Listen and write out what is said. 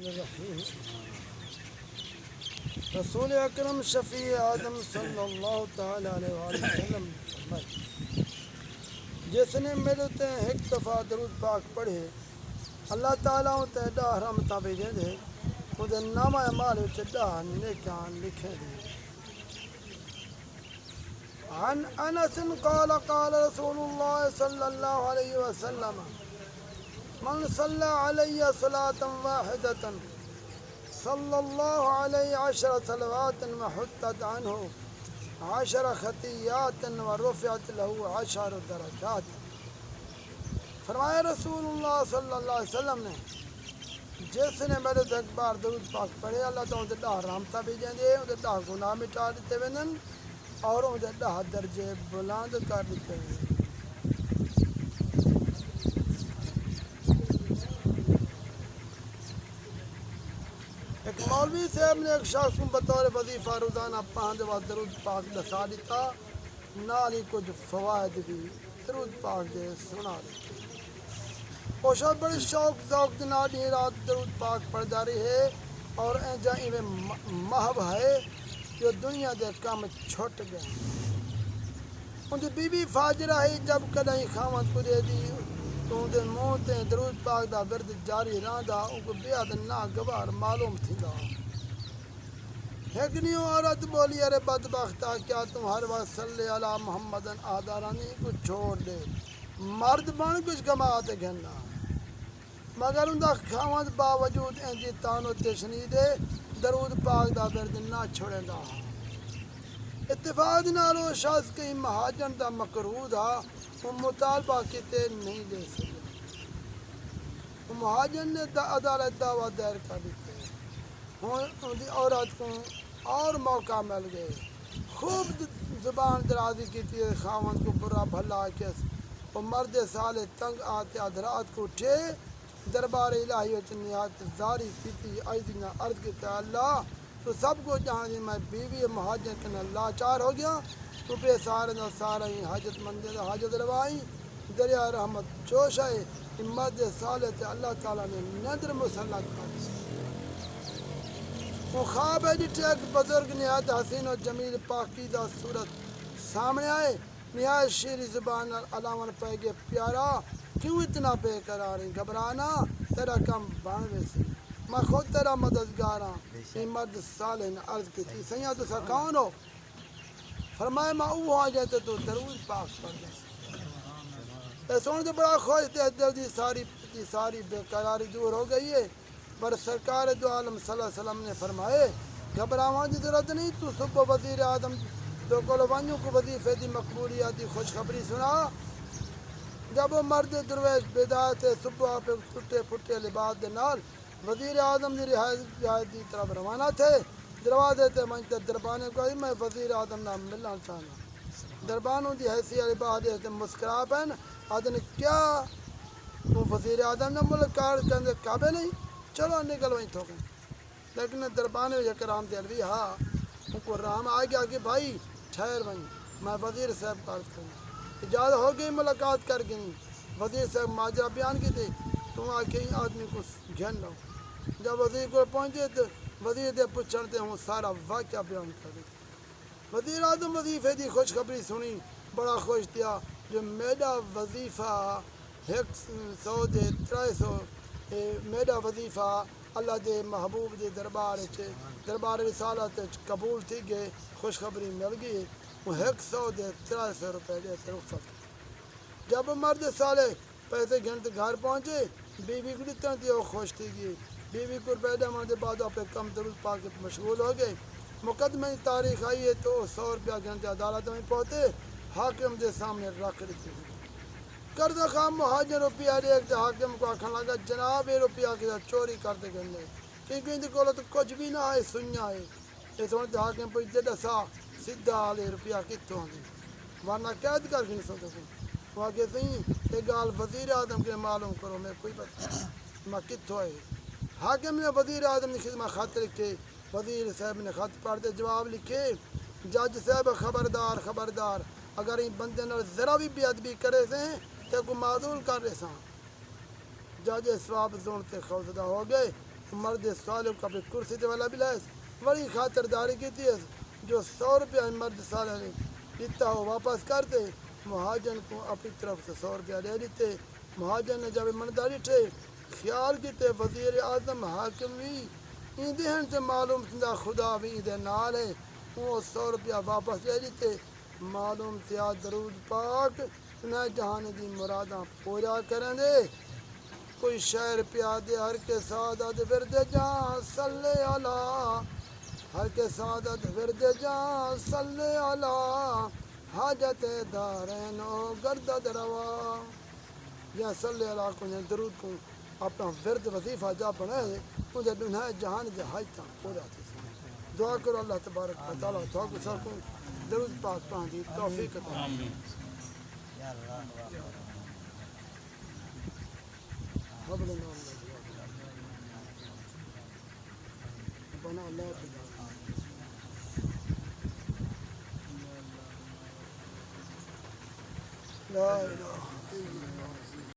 الرحیم رسول اکرم شفیع آدم صلی اللہ تعالی علیہ وآلہ وسلم نے فرمایا جس نے میرے تے ایک دفعہ درود پاک پڑھے اللہ تعالیٰ تے ڈاہ رحمتاں بھیجے دے اودے نامہ اعمال وچ ڈاہ نیکیاں لکھے دے عن انس قال قال رسول اللہ صلی اللہ علیہ وسلم من صلی علی صلاة واحدة صلی اللہ علیہ 10 صلوات وحطت عنہ 10 خطیات ورفعت له 10 درجات۔ فرمایا رسول اللہ صلی اللہ علیہ وسلم نے جس نے میرے سے ایک بار درود پاک پڑھے اللہ تعالیٰ انہیں 10 رحمتاں بھیجیں دے، انہیں 10 گناہ مٹا دیتے ویندن اور انہیں 10 درجے بلند کر دیتے ہیں۔ ایک مولوی صاحب نے ایک شخص کو بطور وظیفہ روزانہ 5 دفعہ درود پاک دسا دیتا، نال ہی کچھ فوائد بھی درود پاک دے سنا دیتے۔ وہ شخص بڑی شوق نال ہی رات درود پاک پڑھتا رہی ہے اور جائیں محب ہے جو دنیا دے کام چھٹ گئے۔ ان کی بی بی فاجرہ ہی جب کدیں خامد کو دے دی تو ان کے منہ تے درود پاک دا ورد جاری رہندا ان کو بیاد ناگوار معلوم تھی گا۔ ایک نیو عورت بولی ارے بدبختہ کیا تم ہر وقت صلی علی محمد آدارانی کو چھوڑ دے، مرد بن کچھ کماتے گھننا مگر ان دا خامد باوجود ان جی تانو تشنی دے درود پاک دا ورد نہ چھوڑے گا۔ اتفاق نالو شخص کی مہاجن دا مکروہ دا وہ مطالبہ کیتے نہیں دے سکے، وہ مہاجن نے عدالت دعویٰ دائر کر دیتے ان دی عورت کو اور موقع مل گئے، خوب زبان درازی کیتی خاوند کو برا بھلا کس وہ مرد سالے تنگ آتے ادھرات کو اٹھے دربار الہی وچ نہایت زاری کیتی عزیزاں عرض کیتا اللہ تو سب کو جہاں دی میں بیوی مہاجر کنا لاچار ہو گیا تو بے سارے نہ سارا ہی حاجت مندے دا حاجت روائی دریا رحمت جوش ہے امت سالے تے اللہ تعالیٰ نے نظر مسلط کر دی۔ وہ خواب ہے جٹھے ایک بزرگ نہایت حسین و جمیل پاکیزہ صورت سامنے آئے، نہایت شیریں زبان علامن پہ گے پیارا کیوں اتنا بے قراری گھبرانا تیرا کم بانوے سے میں خود تیرا مددگار ہاں۔ مرد صالح نے عرض کی تھی سیاں تو سا کون ہو؟ فرمائے میں اوہ آ جاتے تو درود پاک پڑھ جائے۔ اے سونے تو بڑا خوش تھے دل دی ساری بے قراری دور ہو گئی ہے، پر سرکار دو عالم صلی اللہ علیہ وسلم نے فرمائے گھبراوان دی ضرورت نہیں، تو صبح وزیر اعظم تو کلوانیوں کو وظیفے دی مقبولیت دی خوشخبری سنا۔ جب وہ مرد درویش بیدار تھے صبح پہ ٹوٹے پھٹے لباس دے نال وزیر اعظم دی رہائش دی طرف روانہ تھے، دروازے تے منجتے دربانے کو میں وزیر اعظم نہ ملنا چاہنا۔ دربانوں دی حیثیت لباس دے مسکرا پہن آدھنے کیا تو وزیر اعظم نے ملکار کہنے قابل نہیں چلو نکل وہیں تھوکیں، لیکن دربانے جو کرام دے الوی ہاں ان کو رام آ گیا کہ بھائی ٹھہر وہیں میں وزیر صاحب کا عرض کروں۔ اجازت ہو گئی ملاقات کر گئی، وزیر صاحب ماجرہ بیان کی تھی تم آ کے آدمی کو گھن لو۔ جب وزیر کو پہنچے تو وزیر دے پوچھتے ہوں سارا واقعہ بیان کر دیتے۔ وزیر اعظم وظیفے دی خوشخبری سنی بڑا خوش تھیا جو میرا وظیفہ 100 دے 300 میرا وظیفہ اللہ دے محبوب دے دربار رسالت قبول تھی گئے، خوشخبری مل گئی، وہ 100 دے 300 روپے دے رخصت۔ جب مرد سالے پیسے گھنٹے گھر پہنچے بیوی کو دیتا تھی وہ خوش تھی گئی، بیوی کو پیدا ہونے کے بعد آپ کم درود پاک مشغول ہو گئے۔ مقدمے کی تاریخ آئی ہے تو 100 روپیہ گھنٹے عدالت میں پہنچے حاکم دے سامنے رکھ دیتے قرض خواہ مہاجر روپیہ دیکھ حاکم کو آکھن لگا جناب یہ روپیہ کے ساتھ چوری کرتے گئے کیونکہ ان کو تو کچھ بھی نہ آئے سنیا ہے۔ یہ سنتے حاکم پوچھتے دسا سیدھا آلے روپیہ کتوں آگے ورنہ قید کر کے نہیں سکتے تھے۔ وہ آگے صحیح یہ گال وزیر اعظم کے معلوم کرو میں کوئی بتا میں کتوں آئے۔ حاکم نے وزیر اعظم نے خدمت خط لکھے، وزیر صاحب نے خط پڑھتے جواب لکھے جج صاحب خبردار خبردار اگر ان بندے نے ذرا بھی بے ادبی کرے سے تو کو معذور کر رہے ساں۔ جج سواب سنتے خوفزدہ ہو گئے، مرد صالح کا بھی کرسی تے والا بھی لائے بڑی خاطرداری کی تھی جو 100 روپیہ مرد صالح نے دیتا ہو واپس کرتے مہاجن کو اپنی طرف سے 100 روپیہ لے لیتے مہاجن نے جب ایمانداری تھے خیال کیتے وزیر اعظم حاکم بھی ایندہن سے معلوم تھا خدا بھی ایندے نال ہے وہ 100 روپیہ واپس لے لیتے معلوم تھیا درود پاک نہ جہان دی مراداں پورا کریں دے کوئی شعر پیادے ہر کے سعادت ورد جان صلی اللہ ہر کے سعادت ورد جان صلی اللہ حاجت دارین و گردد روا یا صلی اللہ کو درود کو اپنا ورد وظیفہ جا بنائے مجھے دنیا جہان دے حاجتاں پورا تھی دعا کرو اللہ تبارک و تعالیٰ تو کو سب کو درود پاک پڑھنے دی توفیق عطا آمین حبل نام بنا لا لا الہ الا اللہ